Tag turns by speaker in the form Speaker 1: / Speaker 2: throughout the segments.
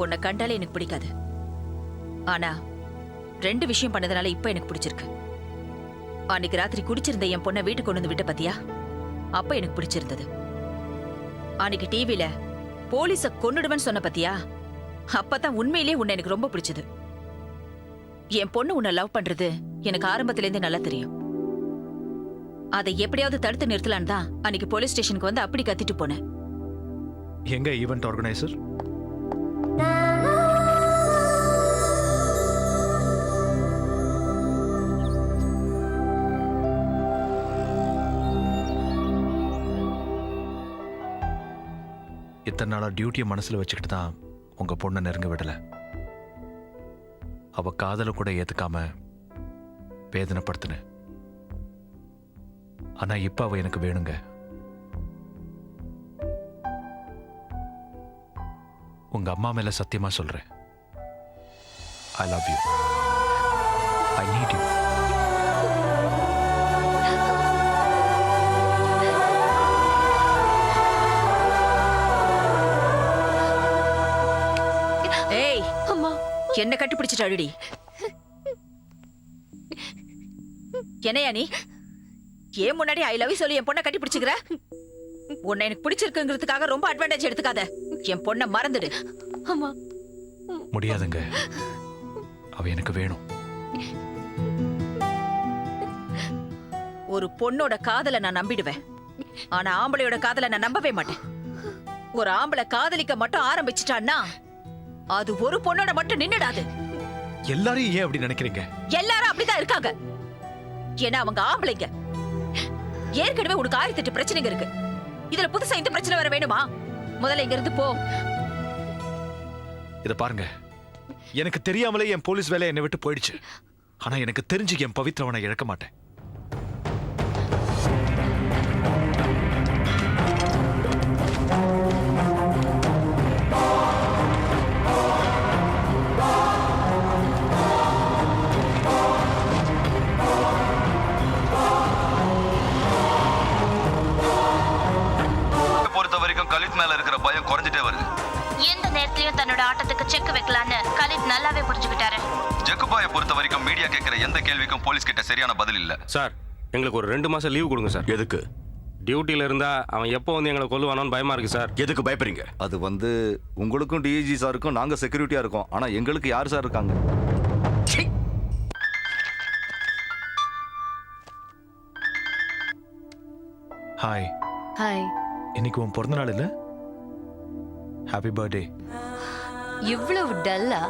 Speaker 1: உன்னை கண்டாலே எனக்கு பிடிக்காது. ஆனா 2 விஷயம் பண்ணதுனால இப்ப எனக்கு பிடிச்சிருக்கு. அன்னைக்கு ராத்திரி குடிச்சிருந்த என் பொண்ணை வீட்டுக்கு கொண்டு வந்து விட்ட பாத்தியா, அப்ப எனக்கு பிடிச்சிருந்தது. அன்னைக்கு டிவில போலீஸ கொன்னுடுவேன்னு சொன்ன பாத்தியா, அப்பதான் உண்மையிலேயே உன்னை எனக்கு ரொம்ப பிடிச்சது. என் பொண்ணு உன்னை லவ் பண்றது எனக்கு ஆரம்பத்திலேருந்தே நல்லா தெரியும். அதை எப்படியாவது தடுத்து நிறுத்தலான்னு தான் அன்னைக்கு போலீஸ் ஸ்டேஷனுக்கு வந்து அப்படி கத்திட்டு போனேன்.
Speaker 2: எங்க ஈவென்ட் ஆர்கனைசர்? இத்தனை நாளா டியூட்டியை மனசுல வச்சுக்கிட்டு தான் உங்க பொண்ணை நெருங்க விடல. அவ காதலை கூட ஏத்துக்காம வேதனைப்படுத்தின. ஆனா இப்ப அவ எனக்கு வேணுங்க. உங்க அம்மா மேல சத்தியமா சொல்றேன். I love you. I need you.
Speaker 1: ஏய் அம்மா, என்ன கட்டிப்பிடிச்சிட்டு அழுடி. என்னையா நீ ஏன் முன்னாடி ஐ லவ் யூ சொல்லி என் பொண்ணை கட்டி பிடிச்சுக்கிற? உன்னை எனக்கு பிடிச்சிருக்குங்கிறதுக்காக ரொம்ப அட்வான்டேஜ் எடுத்துக்காத. என் பொண்ணை மறந்துடு.
Speaker 3: அம்மா
Speaker 2: முடியாதுங்க. அவ எனக்கு வேணும்.
Speaker 1: ஒரு பொண்ணோட காதலை நான் நம்பிடுவேன், ஆனா ஆம்பளையோட காதலை நான் நம்பவே மாட்டேன். ஒரு ஆம்பளை காதலிக்க மட்டும் ஆரம்பிச்சிட்டான்னா அது ஒரு பொண்ணோட மட்டும் நின்னுடாது.
Speaker 2: எல்லாரும் ஏன் அப்படி நினைக்கிறீங்க?
Speaker 1: எல்லாரும் அப்படிதான் இருக்காங்க. ஏன்னா அவங்க ஆம்பளைங்க. ஏற்கனவே உனக்கு 1008 பிரச்சனைங்க இருக்கு. இதுல புதுசா இந்த பிரச்சனை வர வேணுமா? முதல்ல இங்க இருந்து போ.
Speaker 2: இத பாருங்க, எனக்கு தெரியாமலே என் போலீஸ் வேலை என்னை விட்டு போயிடுச்சு. ஆனா எனக்கு தெரிஞ்சு என் பவித்ரவனை இழக்க மாட்டேன்.
Speaker 4: கலித் மேல இருக்கிற பயம் குறைஞ்சிட்டே வருது.
Speaker 5: எந்த நேரத்திலயும் தன்னோட ஆட்டத்துக்கு செக் வைக்கலான்னு கலித் நல்லாவே புரிஞ்சுக்கிட்டாரு.
Speaker 4: ஜக்குபாயை பொறுத்த வரைக்கும் மீடியா கேட்கிற எந்த கேள்விக்கும் போலீஸ் கிட்ட சரியான பதில் இல்ல.
Speaker 6: சார், எங்களுக்கு ஒரு 2 மாசம் லீவு கொடுங்க சார்.
Speaker 7: எதுக்கு?
Speaker 6: டியூட்டில இருந்தா அவன் எப்போ வந்து எங்களை கொல்லுவானோன்னு பயமா இருக்கு சார்.
Speaker 7: எதுக்கு பயப்படுறீங்க? அது உங்களுக்கும் டிஐஜி சாருக்கும் நாங்க செக்யூரிட்டியா இருக்கோம். ஆனா எங்களுக்கு யார் சார் இருக்காங்க?
Speaker 2: ஹாய்.
Speaker 3: ஹாய்.
Speaker 2: இன்னைக்கு உன் பிறந்த நாள் இல்ல? Happy birthday.
Speaker 3: இவ்வளவு டல்லா,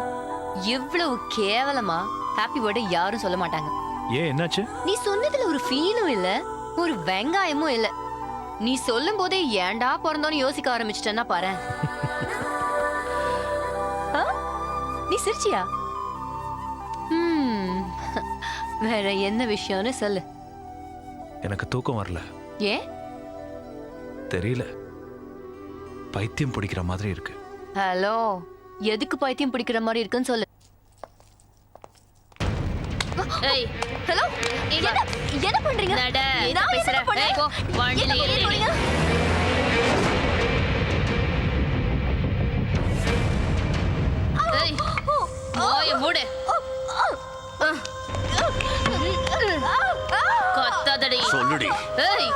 Speaker 3: இவ்வளவு கேவலமா ஹாப்பி பர்த்டே யாரும் சொல்ல மாட்டாங்க.
Speaker 2: ஏன், என்னாச்சு?
Speaker 3: நீ சொன்னதுல ஒரு ஃபீலும் இல்ல, ஒரு வெங்காயமும் இல்ல. நீ சொல்லும் போதே ஏன்டா பிறந்தோன்னு யோசிக்க ஆரம்பிச்சிட்டேன்னா பாரு. நீ சிரிச்சியா? வேற என்ன விஷயம்னு சொல்லு.
Speaker 2: எனக்கு தூக்கம் வரல.
Speaker 3: ஏன்
Speaker 2: தெரியல, பைத்தியம் பிடிக்கிற மாதிரி இருக்கு.
Speaker 3: ஹலோ, எதுக்கு பைத்தியம் பிடிக்கிற மாதிரி இருக்குன்னு சொல்லு.
Speaker 5: ஏய்
Speaker 3: ஹலோ, என்ன பண்றீங்க?
Speaker 5: நட,
Speaker 3: நான்
Speaker 5: பேசுற.
Speaker 3: என்ன பண்ணேன்?
Speaker 5: போ, வண்டியில
Speaker 3: என்ன
Speaker 5: ஏறு.
Speaker 3: பண்ணீங்க?
Speaker 5: ஏய், ஓய மூடு. கொத்தாதடி.
Speaker 7: சொல்லுடி,
Speaker 5: ஏய்,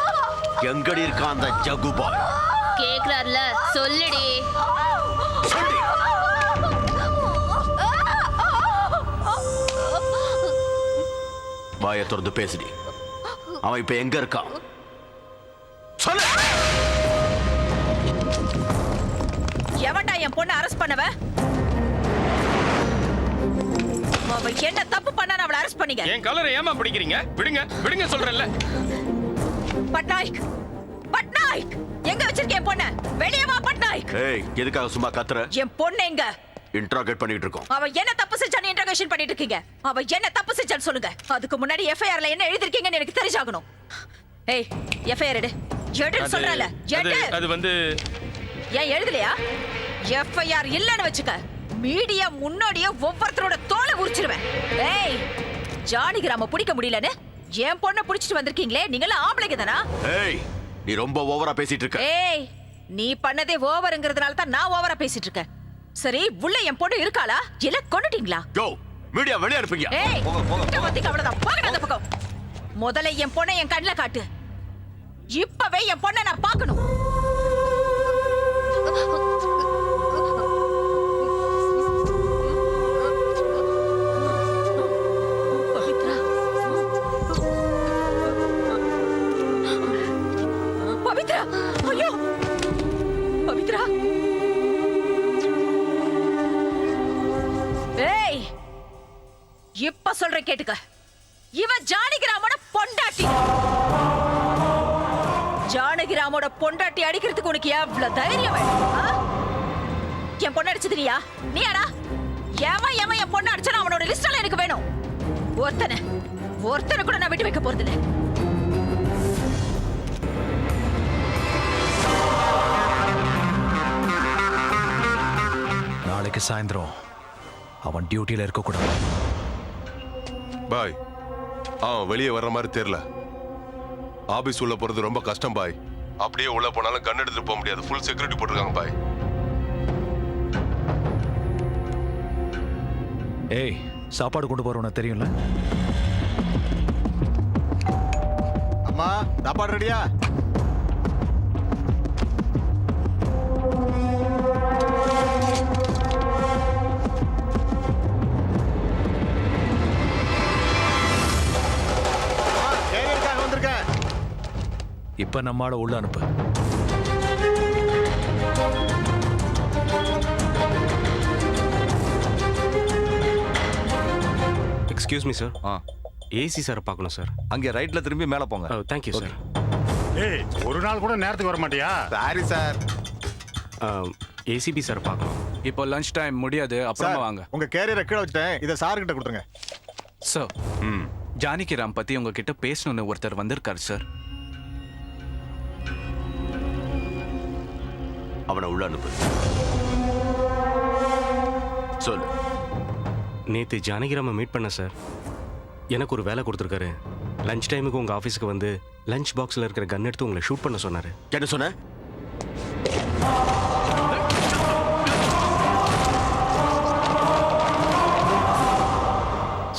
Speaker 7: எங்கடி இருக்க அந்த ஜகுபாய்?
Speaker 5: கேக்குறார்ல, சொல்லுடி.
Speaker 7: சொல்லு. வாயை திறந்து பேசுடி. அவன் இப்ப எங்க இருக்கான்? சொல்லு.
Speaker 1: எவன்டா என் பொண்ணை அரெஸ்ட் பண்ணவ? அவ என்ன தப்பு பண்ணா அவளை அரெஸ்ட் பண்ணீங்க?
Speaker 6: என் கலரை ஏமா பிடிக்கிறீங்க? விடுங்க விடுங்க சொல்றேன்ல.
Speaker 1: பட்நாயக், பட்நாயக், எங்க வச்சிருக்க என் பொண்ண? வெளியே வா பட்நாயக்.
Speaker 7: ஏய், எதுக்காக சும்மா கத்துற?
Speaker 1: என் பொண்ணு எங்க?
Speaker 7: இன்ட்ராகேட் பண்ணிட்டு இருக்கோம்.
Speaker 1: அவ என்ன தப்பு செஞ்சான்னு இன்டர்கேஷன் பண்ணிட்டு இருக்கீங்க. அவ என்ன தப்பு செஞ்சான்னு சொல்லுங்க. அதுக்கு முன்னாடி எஃப்ஐஆர்ல என்ன எழுதிருக்கீங்கன்னு எனக்கு தெரிஞ்சாகணும். ஏய், எஃப்ஐஆர் எடு. எடுன்னு சொல்றல. எடு.
Speaker 6: அது
Speaker 1: ஏன் எழுதலையா? எஃப்ஐஆர் இல்லன்னு வச்சுக்க, மீடியா முன்னாடியே ஒவ்வொருத்தரோட தோலை உரிச்சிருவேன். ஏய், ஜானகிராம பிடிக்க முடியலன்னு என் பொண்ணை பிடிச்சிட்டு வந்திருக்கீங்களே, நீங்களாம் ஆம்பளைங்க தானா?
Speaker 7: ஏய், நீ ரொம்ப ஓவரா பேசிட்டு இருக்க.
Speaker 1: ஏய், நீ பண்ணதே ஓவர்ங்கிறதுனால தான் நான் ஓவரா பேசிட்டு இருக்கேன். சரி, உள்ள என் பொண்ணு இருக்காளா இல்ல கொன்னுட்டீங்களா?
Speaker 8: யோ மீடியா வெளிய அனுப்புங்க.
Speaker 1: ஏய்,
Speaker 7: போங்க, போங்க,
Speaker 1: கிட்ட வந்தீங்க அவ்வளவுதான். போங்க அந்த பக்கம். முதல்ல என் பொண்ணை என் கண்ணுல காட்டு. இப்பவே என் பொண்ணை நான் பார்க்கணும். பவித்ரா. பவித்ரா, ஐயோ பவித்ரா. ஏய், இப்ப சொல்றேன் கேட்டுக்க. இவ ஜானகிராமோட பொண்டாட்டி. ஜானகிராமோட பொண்டாட்டி அடிக்கிறதுக்கு உனக்கு எவ்வளவு தைரியம் வேணும்? ஆ? என் பொண்ணு அடிச்சது நீயாடா? எவன் என் பொண்ணு அடிச்சானோ அவனோட லிஸ்ட் எல்லாம் எனக்கு வேணும். ஒருத்தனை கூட நான் விட்டு வைக்க போறது இல்லை.
Speaker 2: நாளைக்கு சாயந்தரம் அவன் டியூட்டியில இருக்கக்கூடாது.
Speaker 8: பாய் அவன் வெளியே வர்ற மாதிரி தெரியல. ஆபீஸ் உள்ள போறது ரொம்ப கஷ்டம் பாய். அப்படியே உள்ள போனாலும் கண் எடுத்துட்டு போக முடியாது. ஃபுல் செக்யூரிட்டி போட்டிருக்காங்க பாய்.
Speaker 2: ஏய், சாப்பாடு கொண்டு போறவன தெரியும்ல?
Speaker 9: அம்மா சாப்பாடு ரெடியா? வந்திருக்கேன்.
Speaker 2: இப்ப நம்மால உள்ள அனுப்பு.
Speaker 6: Excuse me sir.
Speaker 7: ஆ,
Speaker 6: ஏசி சார் பார்க்கணும் சார்.
Speaker 7: அங்கே ரைட்ல திரும்பி மேல போங்க.
Speaker 6: Thank you sir.
Speaker 9: ஏய், ஒரு நாள் கூட நேரத்துக்கு வர மாட்டியா? Sorry sir.
Speaker 6: ஏசிபி சார் பார்க்கணும்.
Speaker 10: இப்போ லஞ்ச் டைம் முடியாது, அப்புறமா வாங்க.
Speaker 9: உங்க கேரியரை கீழே வச்சுட்டேன். இதை சார் கிட்ட கொடுத்துருங்க.
Speaker 10: சார், ஜானகிராம் பத்தி உங்ககிட்ட பேசணும்னு ஒருத்தர் வந்திருக்காரு சார்.
Speaker 8: அவனை உள்ள அனுப்பு. சொல்லு.
Speaker 6: நேற்று ஜானகிராம மீட் பண்ண சார். எனக்கு ஒரு வேலை கொடுத்துருக்காரு. லஞ்ச் டைமுக்கு உங்கள் ஆஃபீஸுக்கு வந்து லஞ்ச் பாக்ஸில் இருக்கிற கன் எடுத்து உங்களை ஷூட் பண்ண சொன்னார்.
Speaker 8: என்ன சொன்ன?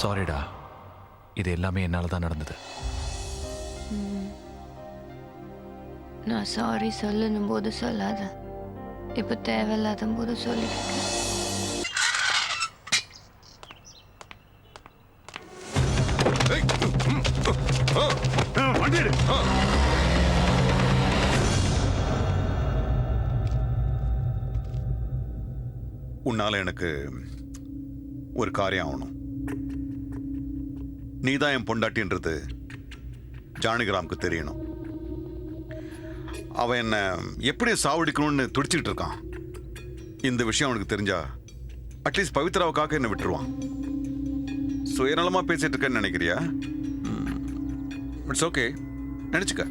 Speaker 2: சாரிடா, இது எல்லாமே என்னால தான் நடந்தது.
Speaker 3: நான் சாரி சொல்லணும் போது சொல்லாத, இப்ப தேவையில்லாத போது சொல்லிருக்கேன்.
Speaker 11: உன்னால எனக்கு ஒரு காரியம் ஆகணும். நீதான் என் பொண்டாட்டின்றது ஜானகிராமுக்கு தெரியணும். அவன் என்ன எப்படி சாவடிக்கணும்னு துடிச்சிட்டு இருக்கான். இந்த விஷயம் அவனுக்கு தெரிஞ்சா அட்லீஸ்ட் பவித்ராவுக்காக என்ன விட்டுருவான். சுயநலமா பேசிட்டு இருக்கேன்னு நினைக்கிறியா? இட்ஸ் ஓகே, நினைச்சுக்க.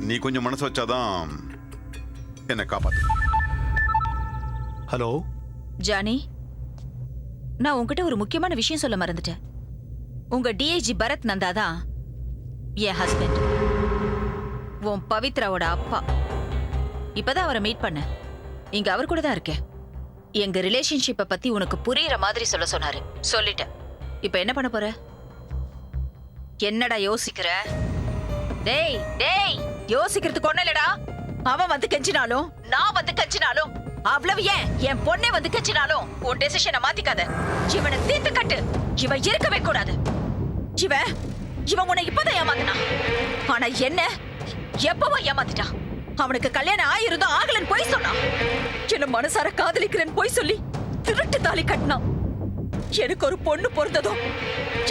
Speaker 11: நீ கொஞ்சம் மனசு வச்சாதான் என்னை காப்பாத்து.
Speaker 2: ஹலோ
Speaker 1: ஜானி, நான் உங்ககிட்ட ஒரு முக்கியமான விஷயம் சொல்ல மறந்துட்டேன். உங்க டிஐஜி பரத் நந்தா தான் என் ஹஸ்பண்ட், உன் பவித்ராவோட அப்பா. இப்பதான் அவரை மீட் பண்ண. இங்க அவர் கூட தான் இருக்கேன். எங்க ரிலேஷன்ஷிப்பை பத்தி உனக்கு புரியுற மாதிரி சொல்ல சொன்னாரு. சொல்லிட்டேன். இப்ப என்ன பண்ண போற? என்னடா யோசிக்கிற? டேய் டேய், யோசிக்கிறதுக்கு ஒண்ணு இல்லடா. அவன் வந்து கெஞ்சினாலும் நான் வந்து கெஞ்சினாலும் அவ்வளவு ஏன் என் பொண்ணே வந்து கெஞ்சினாலும் உன் டெசிஷனை மாத்திக்காத. இவனை தீர்த்து கட்டு. இவன் இருக்கவே கூடாது. இவன் உன்னை இப்பதான் ஏமாத்தினான். ஆனா என்ன எப்பவோ ஏமாத்திட்டான். அவனுக்கு கல்யாணம் ஆயிருந்தும் ஆகலன்னு போய் சொன்னான். என்ன மனசார காதலிக்கிறேன்னு போய் சொல்லி திருட்டு தாலி கட்டினான். எனக்கு ஒரு பொண்ணு பொறுத்ததும்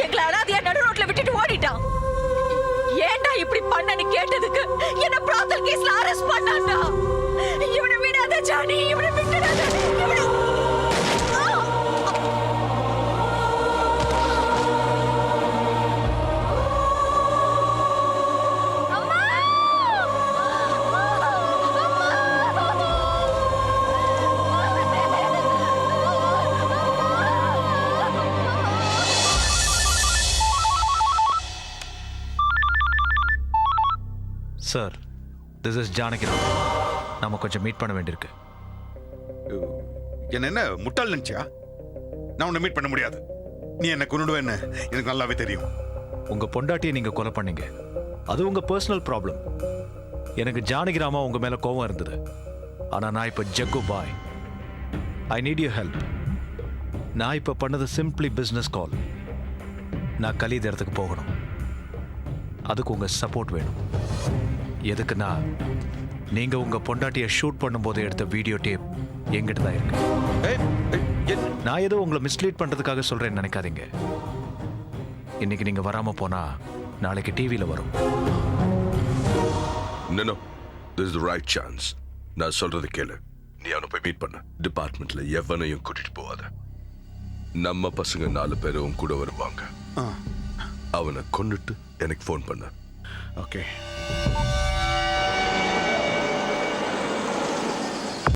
Speaker 1: எங்களை அனாதையா நடு ரோட்ல விட்டுட்டு ஓடிட்டான். ஏன்டா இப்படி பண்ணனு கேட்டதுக்கு என்ன பிராத்தல் கேஸ்ல அரெஸ்ட் பண்ணான்டா. இவனை விடாத ஜானி, இவனை விட்டுடாத. இவனை
Speaker 2: சார், திஸ் இஸ் ஜானகிராம். நாம கொஞ்சம் மீட் பண்ண வேண்டியிருக்கு.
Speaker 11: என்ன முட்டாள் நினைச்சியா? நான் உன்னை மீட் பண்ண முடியாது. நீ என்ன கொன்னுடுவேன்னு எனக்கு நல்லாவே தெரியும்.
Speaker 2: உங்க பொண்டாட்டியை நீங்க கொலை பண்ணீங்க, அது உங்க பர்சனல் ப்ராப்ளம். எனக்கு ஜானகிராமா உங்க மேல கோவம் இருந்தது. ஆனா நான் இப்ப ஜக்கு பாய். I need you help. நான் இப்ப பண்ணது சிம்பிளி பிசினஸ் கால். நான் கலீத் இடத்துக்கு போகணும். அதுக்கு உங்க சப்போர்ட் வேணும். எதுக்குன்னா நீங்க உங்க பொண்டாட்டியை ஷூட் பண்ணும்போது எடுத்த வீடியோ டேப் எங்கிட்ட தான் இருக்கு. நான் ஏதோ உங்களை மிஸ்லீட் பண்றதுக்காக சொல்றேன்னு நினைக்காதீங்க. இன்னைக்கு நீங்க வராம போனா நாளைக்கு டிவியில வரும்.
Speaker 8: No, this is the right chance. நான் சொல்றது கேளு. நீ அவனை போய் மீட் பண்ண. டிபார்ட்மெண்ட்ல எவனையும் கூட்டிட்டு போவாத. நம்ம பசங்க 4 பேரும் கூட வருவாங்க. அவனை கொன்னுட்டு எனக்கு ஃபோன் பண்ண.
Speaker 11: ஓகே.